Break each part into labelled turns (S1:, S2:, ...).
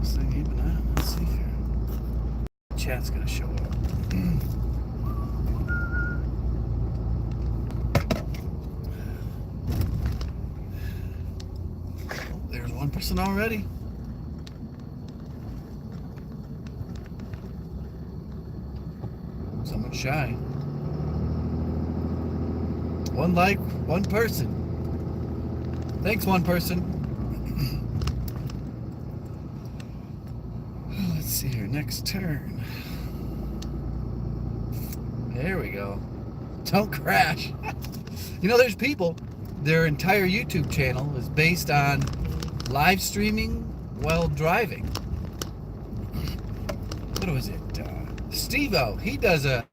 S1: this thing even on? Let's see here. Chat's gonna show up. Oh, there's one person already. Someone shy. One like, one person. Thanks, one person. Let's see here. Next turn. There we go. Don't crash. You know, there's people, their entire YouTube channel is based on live streaming while driving. What was it? Steve-O, he does a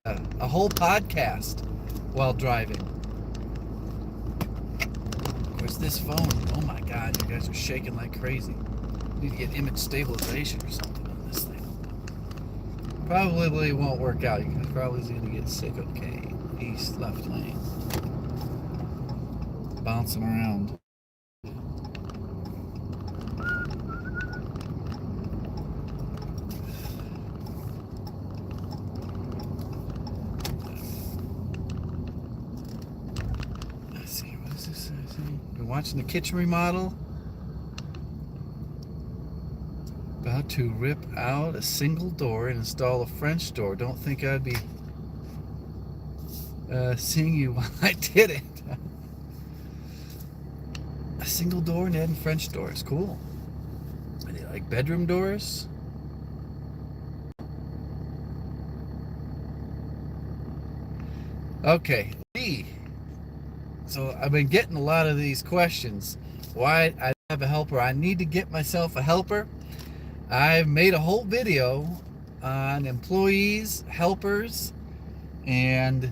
S1: whole podcast while driving. Of course, this phone, oh my God, you guys are shaking like crazy. Need to get image stabilization or something on this thing. Probably won't work out. You guys probably going to get sick. Okay, east, left lane. Bouncing around. Been watching the kitchen remodel. About to rip out a single door and install a French door. Don't think I'd be seeing you while I did it. A single door and adding French doors. Cool. Are they like bedroom doors? Okay. So I've been getting a lot of these questions. Why I have a helper? I need to get myself a helper. I've made a whole video on employees, helpers, and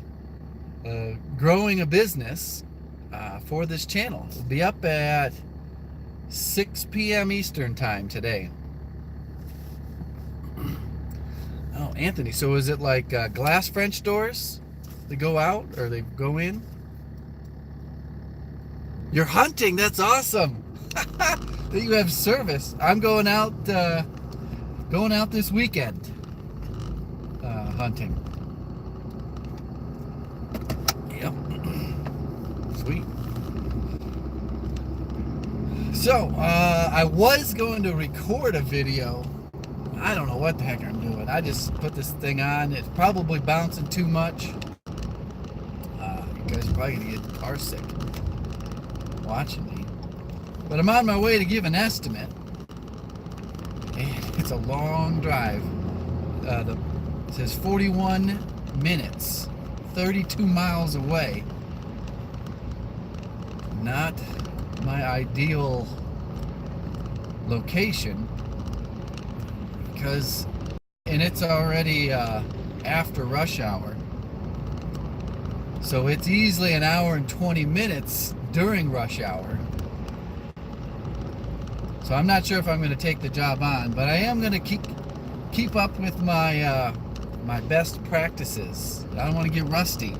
S1: growing a business for this channel. It'll be up at 6 p.m. Eastern time today. Oh, Anthony, so is it like glass French doors? They go out or they go in? You're hunting. That's awesome. That you have service. I'm going out this weekend hunting. Yep. Sweet. So I was going to record a video. I don't know what the heck I'm doing. I just put this thing on. It's probably bouncing too much. You guys are probably gonna get car sick watching me, but I'm on my way to give an estimate, and it's a long drive. It says 41 minutes, 32 miles away. Not my ideal location, because, and it's already after rush hour, so it's easily an hour and 20 minutes during rush hour. So I'm not sure if I'm going to take the job on, but I am going to keep up with my my best practices. I don't want to get rusty.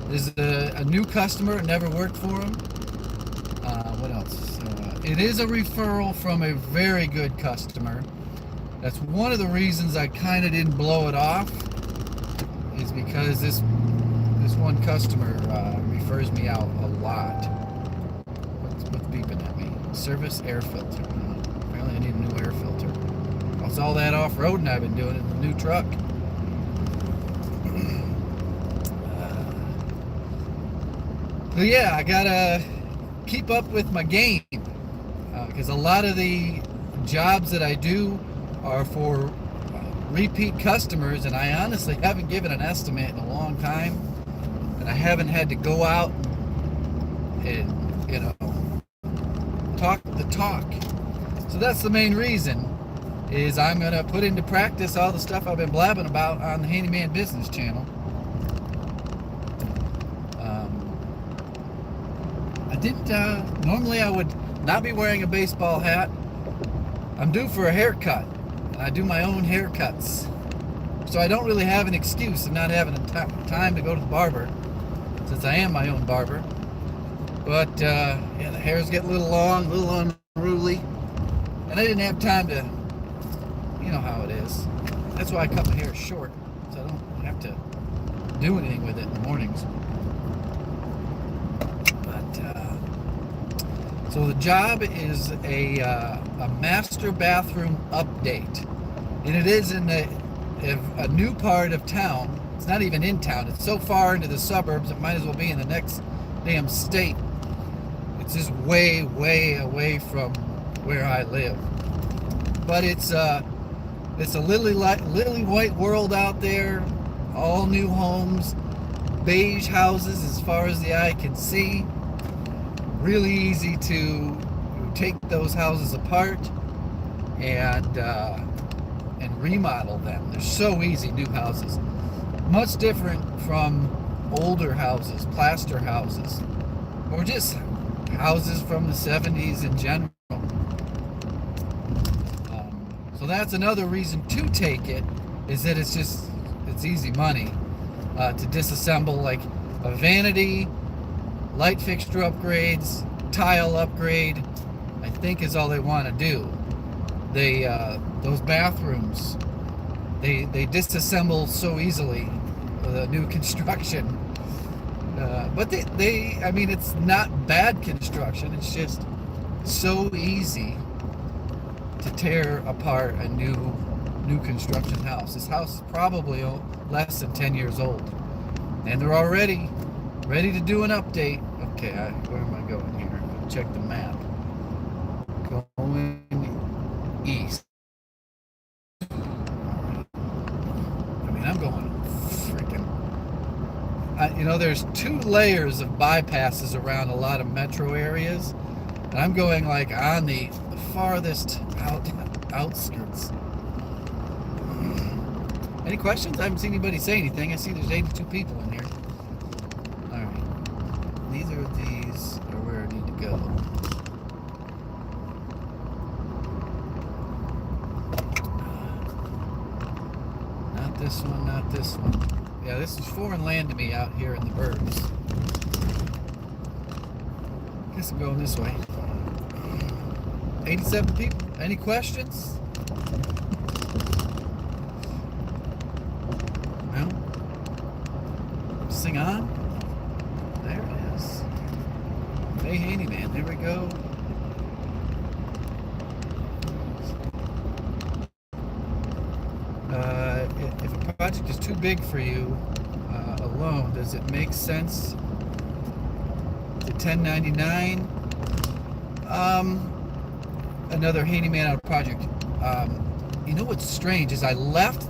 S1: There's a new customer, never worked for him. What else? It is a referral from a very good customer. That's one of the reasons I kind of didn't blow it off, is because this one customer refers me out a lot. What's beeping at me? Service air filter. Apparently I need a new air filter. It's all that off-roading I've been doing in the new truck. So yeah, I gotta keep up with my game, because a lot of the jobs that I do are for repeat customers, and I honestly haven't given an estimate in a long time, and I haven't had to go out and, talk the talk. So that's the main reason, is I'm going to put into practice all the stuff I've been blabbing about on the Handyman Business channel. I didn't, normally I would not be wearing a baseball hat. I'm due for a haircut, and I do my own haircuts. So I don't really have an excuse of not having time to go to the barber, since I am my own barber. But, yeah, the hair's getting a little long, a little unruly, and I didn't have time to you know how it is. That's why I cut my hair short, so I don't have to do anything with it in the mornings. But so the job is a master bathroom update, and it is in a new part of town. It's not even in town. It's so far into the suburbs, it might as well be in the next damn state. It's just way, way away from where I live. But it's a lily white world out there. All new homes, beige houses as far as the eye can see. Really easy to take those houses apart and remodel them. They're so easy, new houses. Much different from older houses, plaster houses, or just houses from the 70s in general. So that's another reason to take it, is that it's easy money to disassemble, like a vanity, light fixture upgrades, tile upgrade, I think is all they want to do. Those bathrooms, they disassemble so easily with a new construction. But I mean, it's not bad construction. It's just so easy to tear apart a new construction house. This house is probably less than 10 years old, and they're already ready to do an update. Okay, where am I going here? Check the map. Going east. I mean, I'm going freaking... there's 2 layers of bypasses around a lot of metro areas, and I'm going like on the farthest outskirts. Any questions? I haven't seen anybody say anything. I see there's 82 people in here. Alright. Neither of these are where I need to go. Not this one, not this one. Yeah, this is foreign land to me out here in the burbs. Guess I'm going this way. 87 people. Any questions? No? Sing on. There it is. Hey, Handyman. There we go. If a project is too big for you alone, does it make sense to 1099? Another handyman on a project. You know what's strange is I left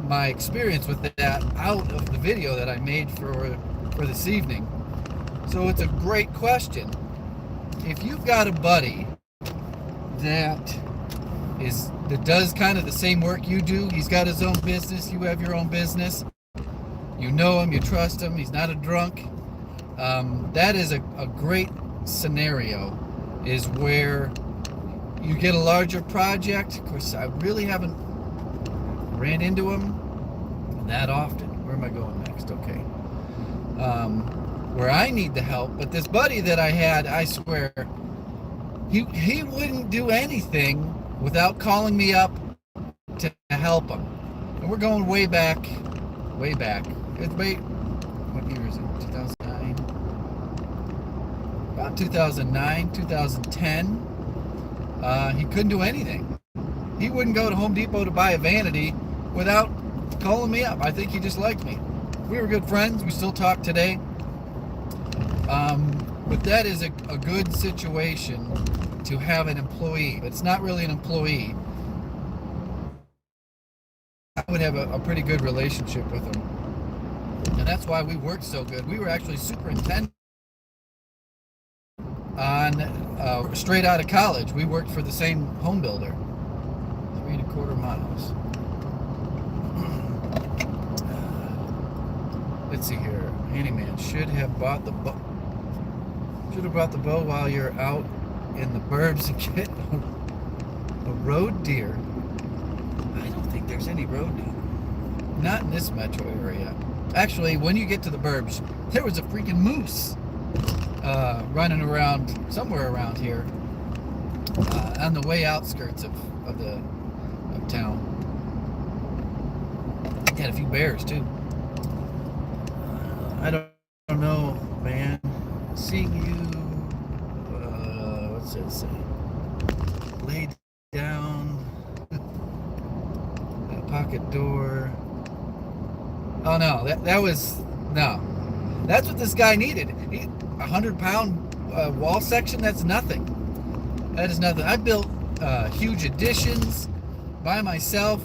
S1: my experience with that out of the video that I made for this evening. So it's a great question. If you've got a buddy that does kind of the same work you do, he's got his own business, you have your own business, you know him, you trust him, he's not a drunk, that is a great scenario, is where you get a larger project. Of course, I really haven't ran into him that often. Where am I going next? Okay. Where I need the help, but this buddy that I had, I swear, he wouldn't do anything without calling me up to help him. And we're going way back. What year is it? 2009? About 2009, 2010. He couldn't do anything. He wouldn't go to Home Depot to buy a vanity without calling me up. I think he just liked me. We were good friends. We still talk today. But that is a good situation to have an employee. It's not really an employee. I would have a pretty good relationship with him. And that's why we worked so good. We were actually superintendent on straight out of college. We worked for the same home builder. 3¼ miles. Let's see here. Handyman should have bought the bow. Should have brought the bow while you're out in the burbs and get a road deer. I don't think there's any road deer. Not in this metro area. Actually, when you get to the burbs, there was a freaking moose running around somewhere around here on the way outskirts of town. Had a few bears too. I don't know, man. Seeing you. What's it say? Lay down. Pocket door. Oh no, that was no. That's what this guy needed. 100-pound wall section. That's nothing. That is nothing. I built huge additions by myself.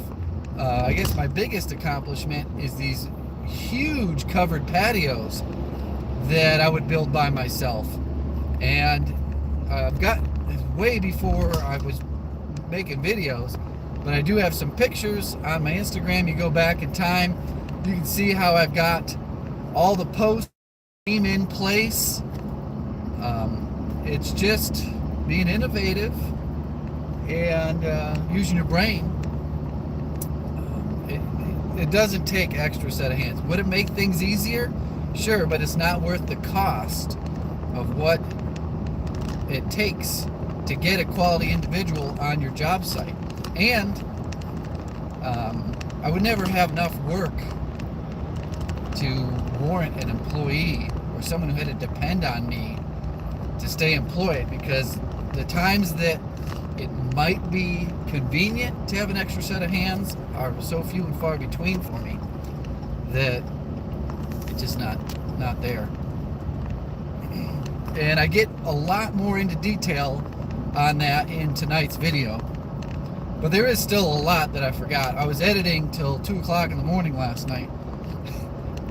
S1: I guess my biggest accomplishment is these huge covered patios that I would build by myself. And I've got way before I was making videos, but I do have some pictures on my Instagram. You go back in time, you can see how I've got all the posts in place. It's just being innovative and using your brain. It doesn't take extra set of hands. Would it make things easier? Sure, but it's not worth the cost of what it takes to get a quality individual on your job site. And I would never have enough work to warrant an employee or someone who had to depend on me to stay employed, because the times that it might be convenient to have an extra set of hands are so few and far between for me that it's just not there. And I get a lot more into detail on that in tonight's video, but there is still a lot that I forgot. I was editing till 2 o'clock in the morning last night,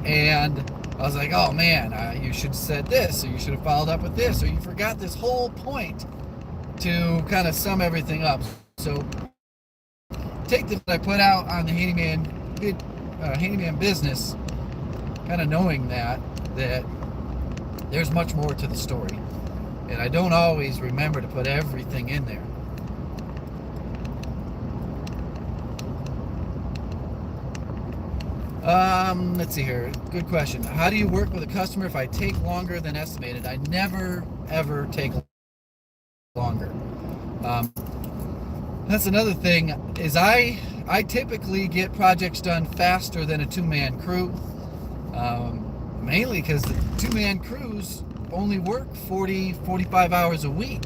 S1: and I was like, oh man, you should have said this, or you should have followed up with this, or you forgot this whole point, to kind of sum everything up. So take this I put out on the Handyman business, kind of knowing that there's much more to the story, and I don't always remember to put everything in there. Let's see here. Good question. How do you work with a customer if I take longer than estimated? I never ever take longer. That's another thing, is I typically get projects done faster than a two-man crew, mainly because the two-man crews only work 45 hours a week.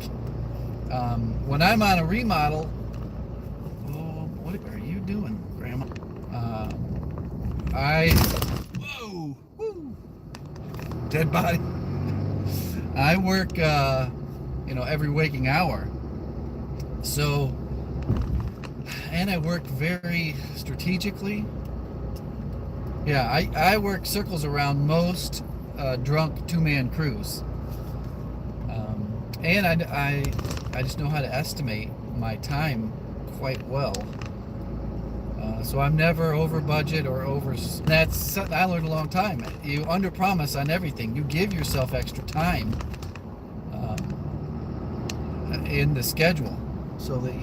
S1: When I'm on a remodel, what are you doing, Grandma? Whoa, woo, dead body. I work, every waking hour. So, and I work very strategically. Yeah, I work circles around most drunk two-man crews. And I just know how to estimate my time quite well. So I'm never over budget or over. That's something I learned a long time. You under promise on everything. You give yourself extra time in the schedule, so that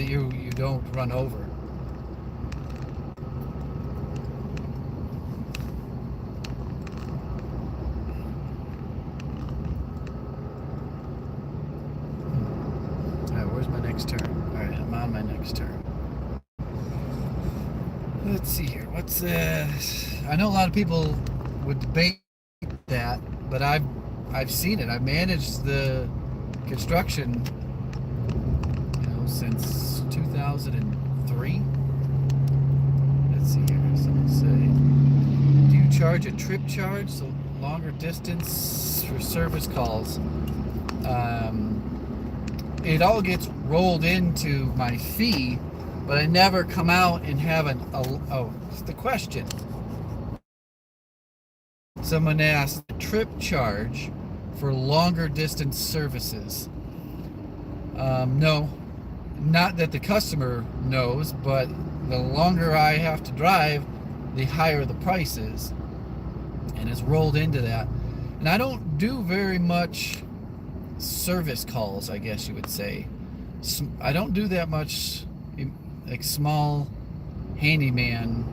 S1: you don't run over. Alright, where's my next turn? Alright, I'm on my next turn. Let's see here. What's this? I know a lot of people would debate that, but I've seen it. I've managed the construction, since 2003. Let's see here. Someone say, do you charge a trip charge, so longer distance for service calls? It all gets rolled into my fee, but I never come out and have it's the question. Someone asked, trip charge for longer distance services. No, not that the customer knows, but the longer I have to drive, the higher the price is, and it's rolled into that. And I don't do very much service calls, I guess you would say. I don't do that much, like small handyman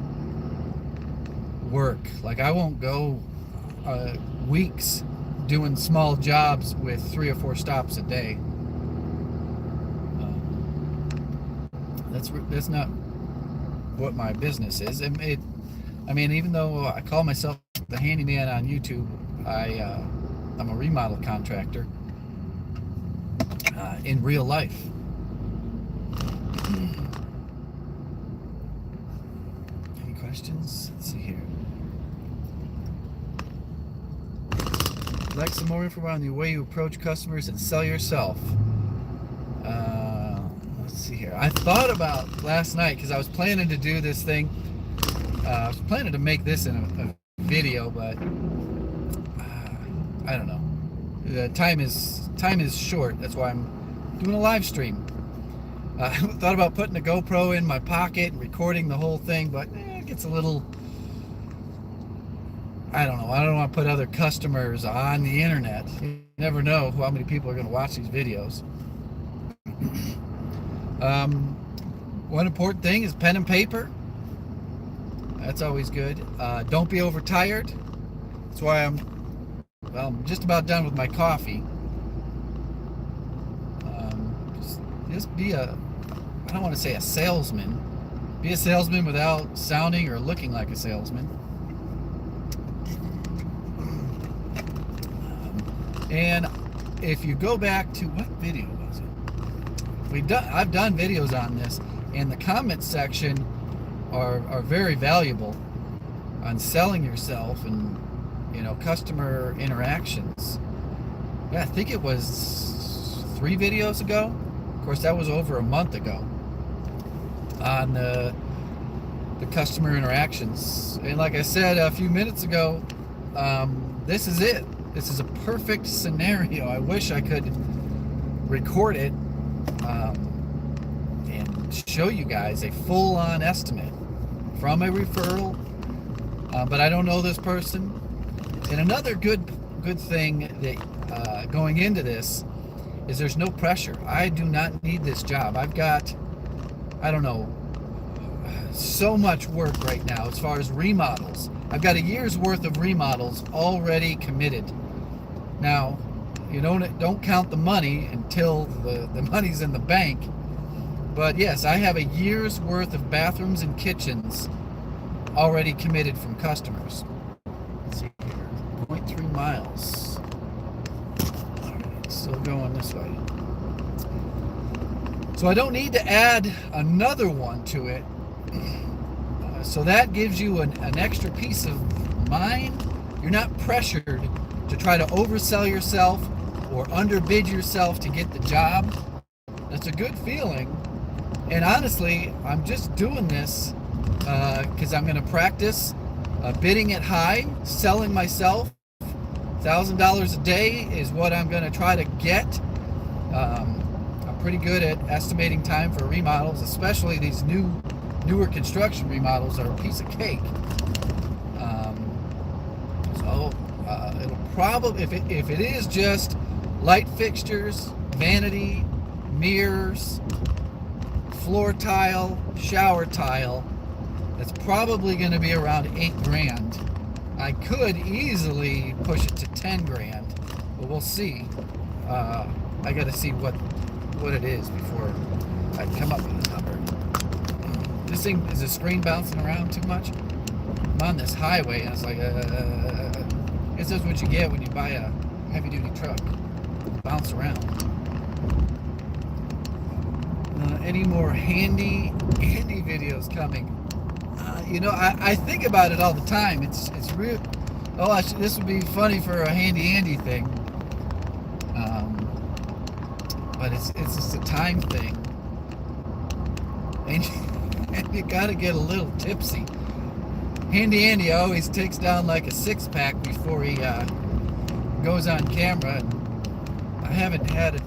S1: work. Like I won't go weeks doing small jobs with 3 or 4 stops a day. That's not what my business is. I mean, even though I call myself the Handyman on YouTube, I'm a remodel contractor in real life. Any questions? Let's see here. Like some more info on the way you approach customers and sell yourself. Let's see here. I thought about last night because I was planning to do this thing. I was planning to make this in a video, but I don't know. The time is short. That's why I'm doing a live stream. I thought about putting a GoPro in my pocket and recording the whole thing, but it gets a little. I don't know. I don't want to put other customers on the internet. You never know how many people are going to watch these videos. One important thing is pen and paper. That's always good. Don't be overtired. That's why I'm just about done with my coffee. Just be I don't want to say a salesman. Be a salesman without sounding or looking like a salesman. And if you go back to, what video was it? I've done videos on this, and the comment section are very valuable on selling yourself and, you know, customer interactions. Yeah, I think it was 3 videos ago. Of course, that was over a month ago on the customer interactions. And like I said a few minutes ago, this is it. This is a perfect scenario. I wish I could record it and show you guys a full-on estimate from a referral, but I don't know this person. And another good thing that going into this is there's no pressure. I do not need this job. I've got, I don't know, so much work right now as far as remodels. I've got a year's worth of remodels already committed. Now, you don't count the money until the money's in the bank. But yes, I have a year's worth of bathrooms and kitchens already committed from customers. Let's see here, 0.3 miles. All right, still going this way. So I don't need to add another one to it. So that gives you an extra peace of mind. You're not pressured to try to oversell yourself or underbid yourself to get the job. That's a good feeling. And honestly, I'm just doing this because I'm going to practice bidding it high, selling myself. $1,000 a day is what I'm going to try to get. I'm pretty good at estimating time for remodels, especially these newer construction remodels are a piece of cake. It'll probably, if it is just light fixtures, vanity, mirrors, floor tile, shower tile, that's probably going to be around $8,000. I could easily push it to 10 grand, but we'll see. I got to see what it is before I come up with a number. This thing, is the screen bouncing around too much? I'm on this highway and it's like, I guess that's what you get when you buy a heavy-duty truck. Bounce around. Any more handy videos coming? You know, I think about it all the time. It's real. Oh, this would be funny for a handy thing. But it's just a time thing. And you gotta get a little tipsy. Handy always takes down like a 6-pack before he goes on camera. And I haven't had a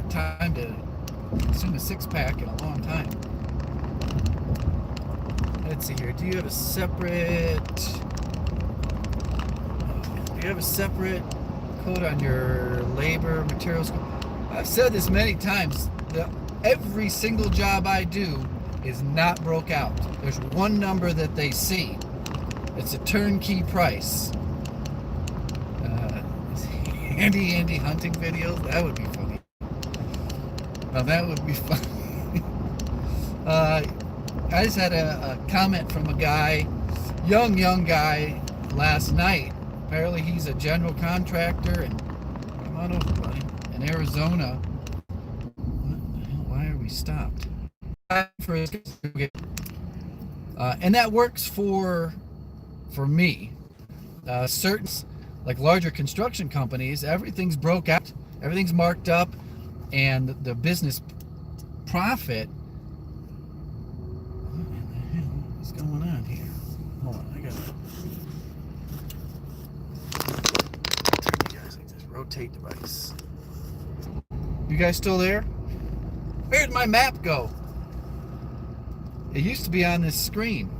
S1: time to consume a 6-pack in a long time. Let's see here. Do you have a separate code on your labor materials? I've said this many times. Every single job I do is not broke out. There's one number that they see. It's a turnkey price. Handy hunting videos, that would be funny. Now that would be funny. I just had a comment from a guy, young guy, last night. Apparently he's a general contractor, and come on over, buddy, in Arizona. What the hell? Why are we stopped? And that works for me. Certain, like larger construction companies, everything's broke out, everything's marked up, and the business profit. What in the hell is going on here? Hold on, I gotta turn you guys like this. Rotate device. You guys still there? Where'd my map go? It used to be on this screen.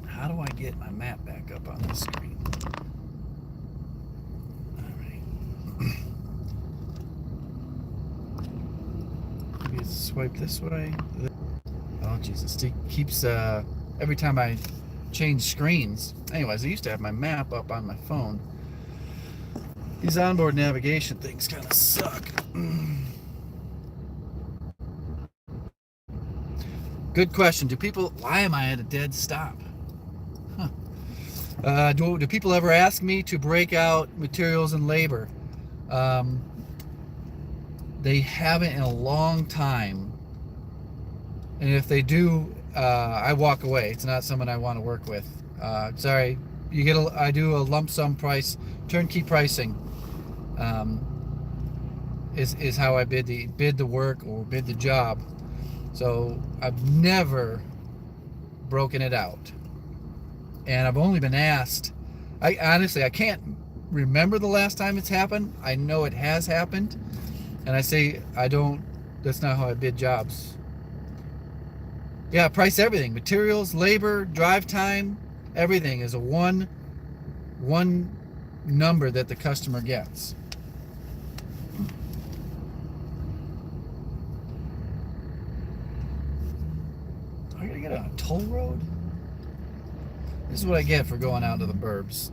S1: How do I get my map back up on this screen? Alright. Maybe it's swipe this way. Oh Jesus, it keeps every time I change screens. Anyways, I used to have my map up on my phone. These onboard navigation things kind of suck. Good question. Why am I at a dead stop? Huh. Do people ever ask me to break out materials and labor? They haven't in a long time. And if they do, I walk away. It's not someone I want to work with. Sorry. I do a lump sum price, turnkey pricing. Is how I bid the work or bid the job. So I've never broken it out, and I've only been asked. I honestly can't remember the last time it's happened. I know it has happened, and I say I don't. That's not how I bid jobs. Yeah, price everything: materials, labor, drive time, everything is a one number that the customer gets. I gotta get on a toll road? This is what I get for going out to the burbs.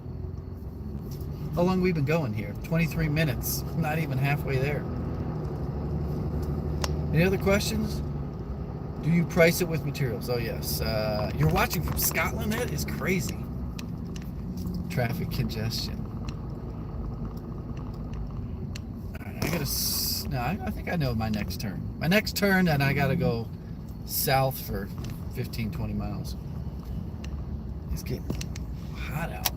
S1: How long have we been going here? 23 minutes. Not even halfway there. Any other questions? Do you price it with materials? Oh yes. You're watching from Scotland? That is crazy. Traffic congestion. Alright, I think I know my next turn. My next turn, and I gotta go south for 15-20 miles. It's getting hot out.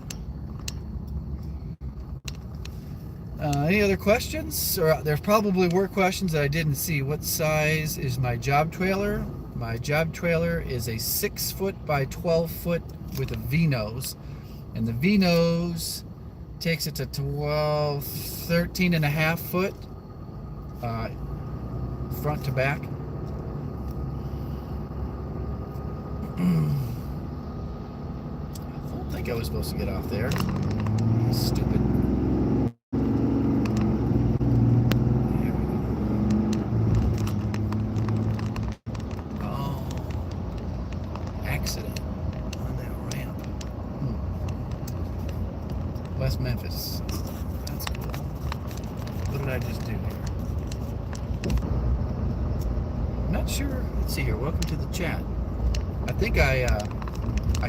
S1: Any other questions? Or there probably were questions that I didn't see. What size is my job trailer? My job trailer is a 6 foot by 12 foot with a V-nose, and the V-nose takes it to 13 and a half foot front to back. I don't think I was supposed to get off there. Stupid. There we go. Oh. Accident on that ramp. West Memphis. That's cool. What did I just do here? I'm not sure. Let's see here. Welcome to the chat. I think I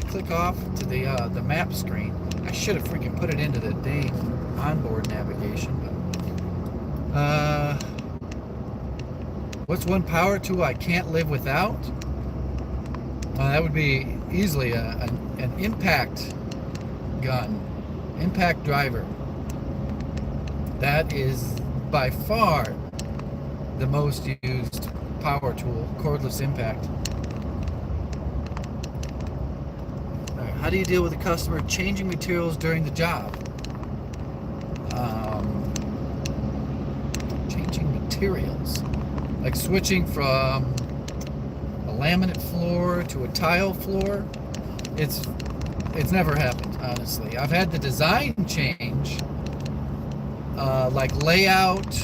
S1: click off to the map screen. I should have freaking put it into the dang onboard navigation. But what's one power tool I can't live without? That would be easily an impact gun, impact driver. That is by far the most used power tool, cordless impact. How do you deal with a customer changing materials during the job? Changing materials, like switching from a laminate floor to a tile floor. It's never happened, honestly. I've had the design change, like layout,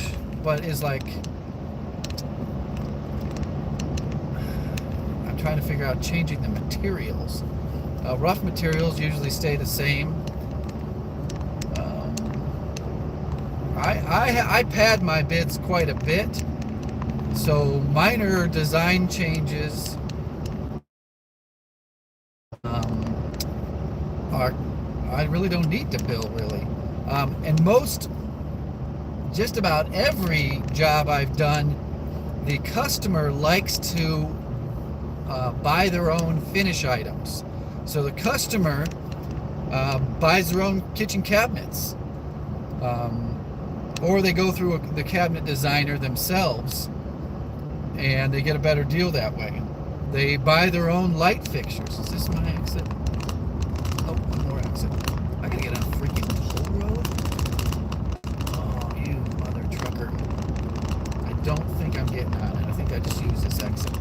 S1: but is like, I'm trying to figure out changing the materials. Rough materials usually stay the same. I pad my bids quite a bit. So minor design changes are, I really don't need to bill really. And just about every job I've done, the customer likes to buy their own finish items. So the customer buys their own kitchen cabinets, or they go through the cabinet designer themselves, and they get a better deal that way. They buy their own light fixtures. Is this my exit? Oh, one more exit. I gotta get on a freaking toll road? Oh, you mother trucker. I don't think I'm getting on it. I think I just used this exit.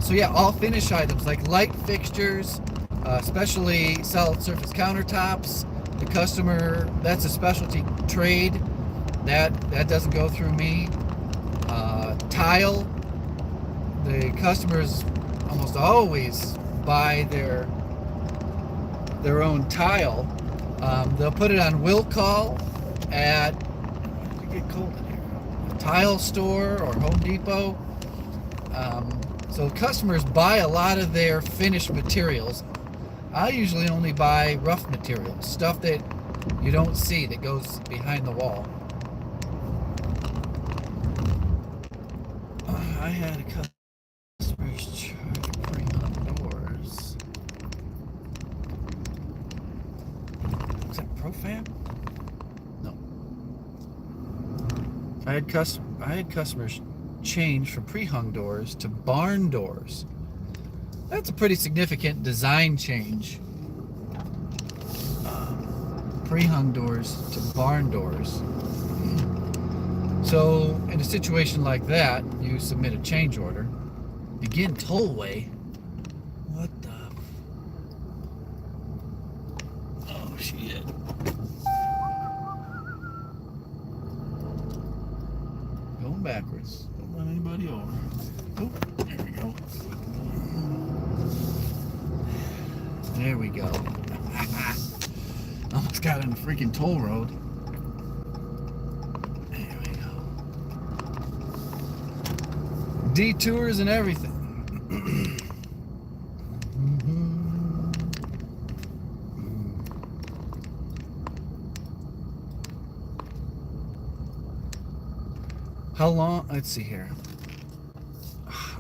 S1: So yeah, all finish items like light fixtures, especially solid surface countertops. The customer, that's a specialty trade. That doesn't go through me. Tile, the customers almost always buy their own tile. They'll put it on will call at, it get cold in here, a tile store or Home Depot. So customers buy a lot of their finished materials. I usually only buy rough materials, stuff that you don't see that goes behind the wall. I had a customer's charge pre-hung doors. Is that Profab? No. I had customers change from pre-hung doors to barn doors. That's a pretty significant design change. Pre-hung doors to barn doors. So in a situation like that, you submit a change order. Begin tollway. What the? Oh shit. Going backwards. Don't run anybody over. Oh, there we go. There we go. Almost got on the freaking toll road. There we go. Detours and everything. How long? Let's see here.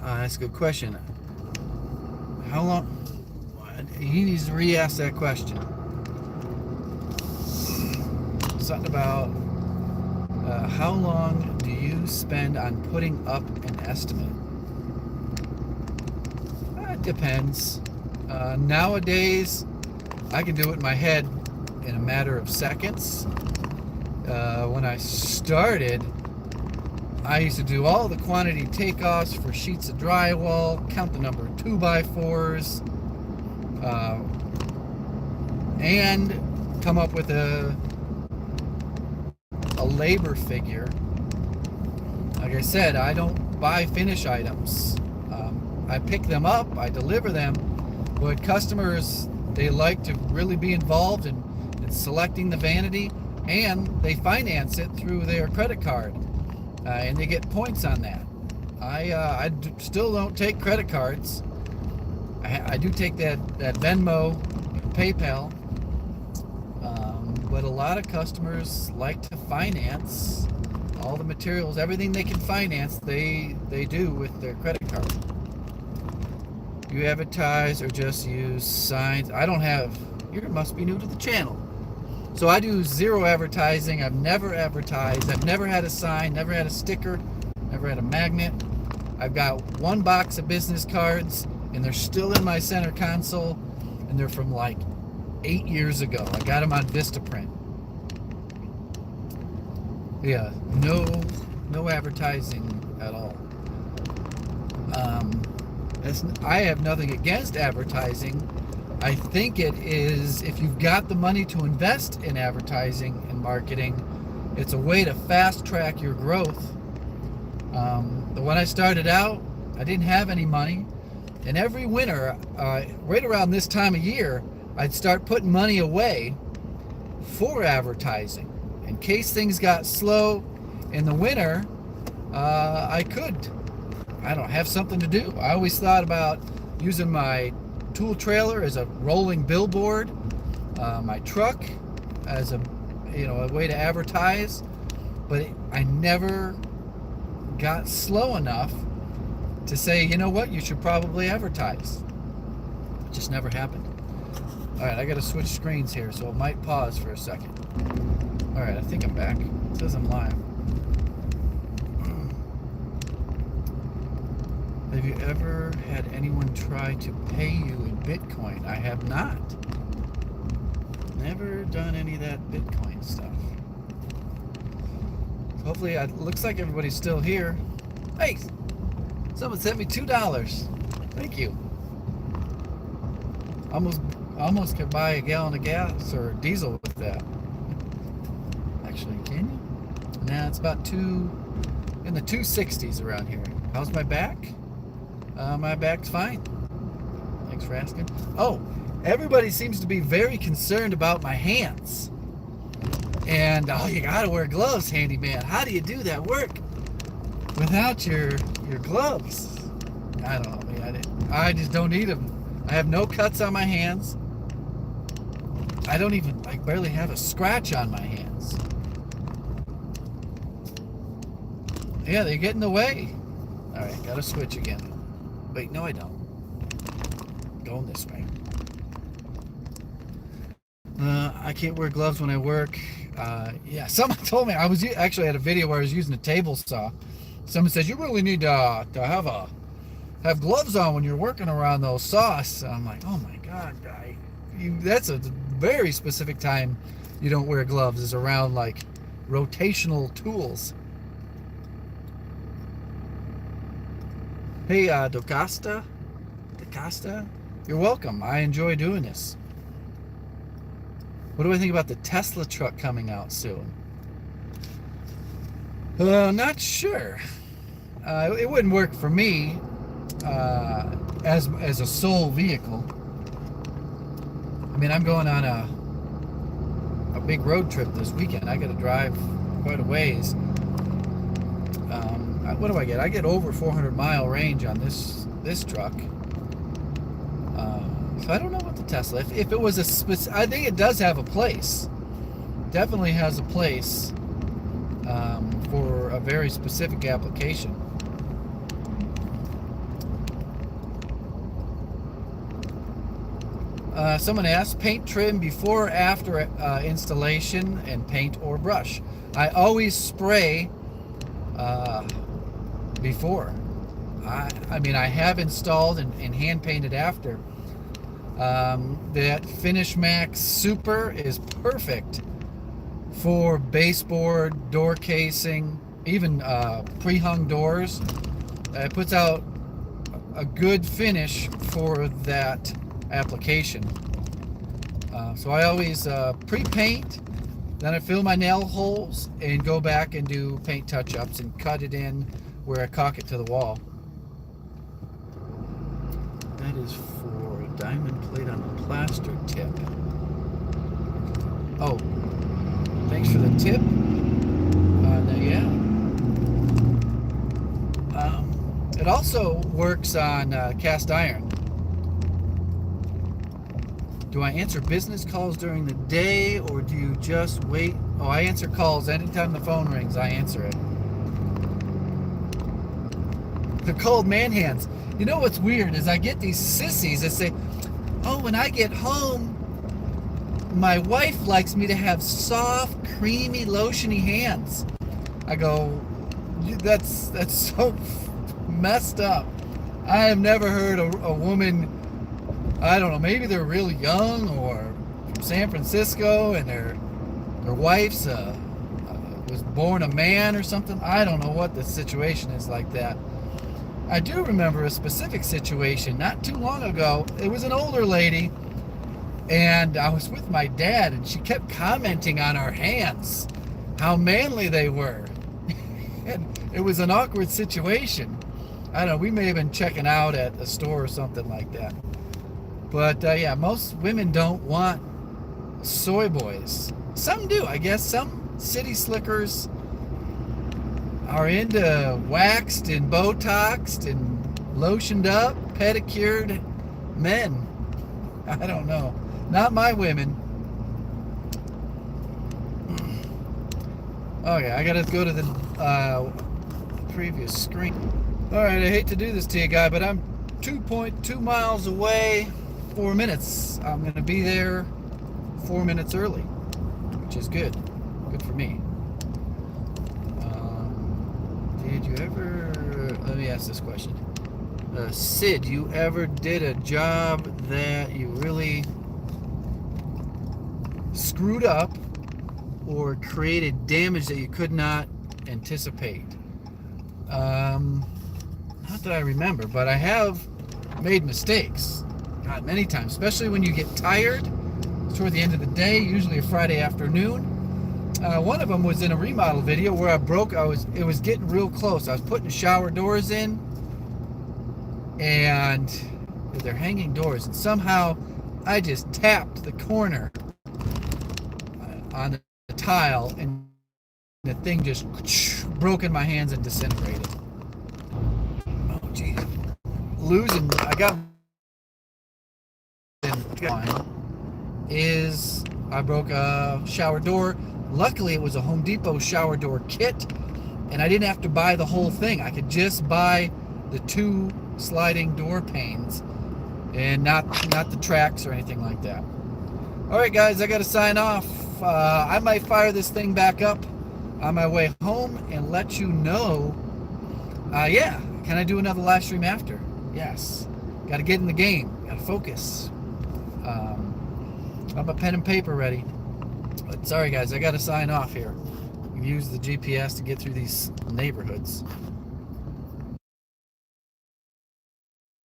S1: That's a good question. How long? He needs to re-ask that question. Something about how long do you spend on putting up an estimate? It depends. Nowadays, I can do it in my head in a matter of seconds. When I started, I used to do all the quantity takeoffs for sheets of drywall, count the number of 2x4s, and come up with a labor figure. Like I said, I don't buy finish items. I pick them up, I deliver them, but customers, they like to really be involved in selecting the vanity, and they finance it through their credit card, and they get points on that. I still don't take credit cards. I do take that Venmo, PayPal, but a lot of customers like to finance all the materials, everything they can finance, they do with their credit card. You advertise or just use signs? I don't have, you must be new to the channel. So I do zero advertising. I've never advertised. I've never had a sign, never had a sticker, never had a magnet. I've got one box of business cards, and they're still in my center console, and they're from like 8 years ago. I got them on Vistaprint. Yeah, no advertising at all. I have nothing against advertising. I think it is, if you've got the money to invest in advertising and marketing, it's a way to fast track your growth. When I started out, I didn't have any money, and every winter, right around this time of year, I'd start putting money away for advertising in case things got slow in the winter. I could, I don't have something to do. I always thought about using my tool trailer as a rolling billboard, my truck as a way to advertise, but I never got slow enough to say, you know what, you should probably advertise. It just never happened. All right, I got to switch screens here, so it might pause for a second. All right, I think I'm back. It says I'm live. Have you ever had anyone try to pay you in Bitcoin? I have not. Never done any of that Bitcoin stuff. Hopefully, it looks like everybody's still here. Hey, someone sent me $2. Thank you. Almost could buy a gallon of gas or diesel with that. Actually, can you? Nah, it's about in the 260s around here. How's my back? My back's fine. Thanks for asking. Oh, everybody seems to be very concerned about my hands. And, oh, you gotta wear gloves, Handyman. How do you do that work without your gloves? I don't know, man. I just don't need them. I have no cuts on my hands. I don't even, barely have a scratch on my hands. Yeah, they get in the way. All right, gotta switch again. Wait, no, I don't. Going this way. I can't wear gloves when I work. Yeah, someone told me I was actually at a video where I was using a table saw. Someone says you really need to have gloves on when you're working around those saws. I'm like, oh my god, that's a very specific time you don't wear gloves, is around rotational tools. Hey, DaCosta, you're welcome. I enjoy doing this. What do I think about the Tesla truck coming out soon? Not sure. It wouldn't work for me as a sole vehicle. I mean, I'm going on a big road trip this weekend. I got to drive quite a ways. What do I get? I get over 400-mile range on this truck. So I don't know what the Tesla. If it was I think it does have a place. Definitely has a place for a very specific application. Someone asked, paint trim before or after installation, and paint or brush. I always spray before. I mean, I have installed and hand painted after. That Finish Max Super is perfect for baseboard, door casing, even pre-hung doors. It puts out a good finish for that application. So I always pre-paint, then I fill my nail holes and go back and do paint touch-ups and cut it in where I caulk it to the wall. That is for a diamond plate on the plaster tip. Oh, thanks for the tip. It also works on cast iron. Do I answer business calls during the day, or do you just wait? Oh, I answer calls. Anytime the phone rings, I answer it. The cold man hands. You know what's weird is I get these sissies that say, oh, when I get home, my wife likes me to have soft, creamy, lotiony hands. I go, that's so messed up. I have never heard a woman, I don't know, maybe they're really young or from San Francisco and their wife's was born a man or something. I don't know what the situation is like that. I do remember a specific situation not too long ago. It was an older lady, and I was with my dad, and she kept commenting on our hands, how manly they were. And it was an awkward situation. I don't know, we may have been checking out at a store or something like that. But yeah, most women don't want soy boys. Some do, I guess. Some city slickers are into waxed and Botoxed and lotioned up, pedicured men. I don't know. Not my women. Okay, I gotta go to the previous screen. Alright, I hate to do this to you, guy, but I'm 2.2 miles away. 4 minutes. I'm gonna be there 4 minutes early, which is good. Good for me. Did you ever... Let me ask this question. Sid, you ever did a job that you really screwed up or created damage that you could not anticipate? Not that I remember, but I have made mistakes. God, many times, especially when you get tired toward the end of the day, usually a Friday afternoon. One of them was in a remodel video where it was getting real close. I was putting shower doors in, and they're hanging doors, and somehow I just tapped the corner on the tile, and the thing just broke in my hands and disintegrated. Oh, geez. I broke a shower door. Luckily, it was a Home Depot shower door kit, and I didn't have to buy the whole thing. I could just buy the 2 sliding door panes and not the tracks or anything like that. All right, guys, I got to sign off. I might fire this thing back up on my way home and let you know. Yeah, can I do another live stream after? Yes. Got to get in the game. Got to focus. Got my pen and paper ready. But sorry, guys, I got to sign off here. Use the GPS to get through these neighborhoods.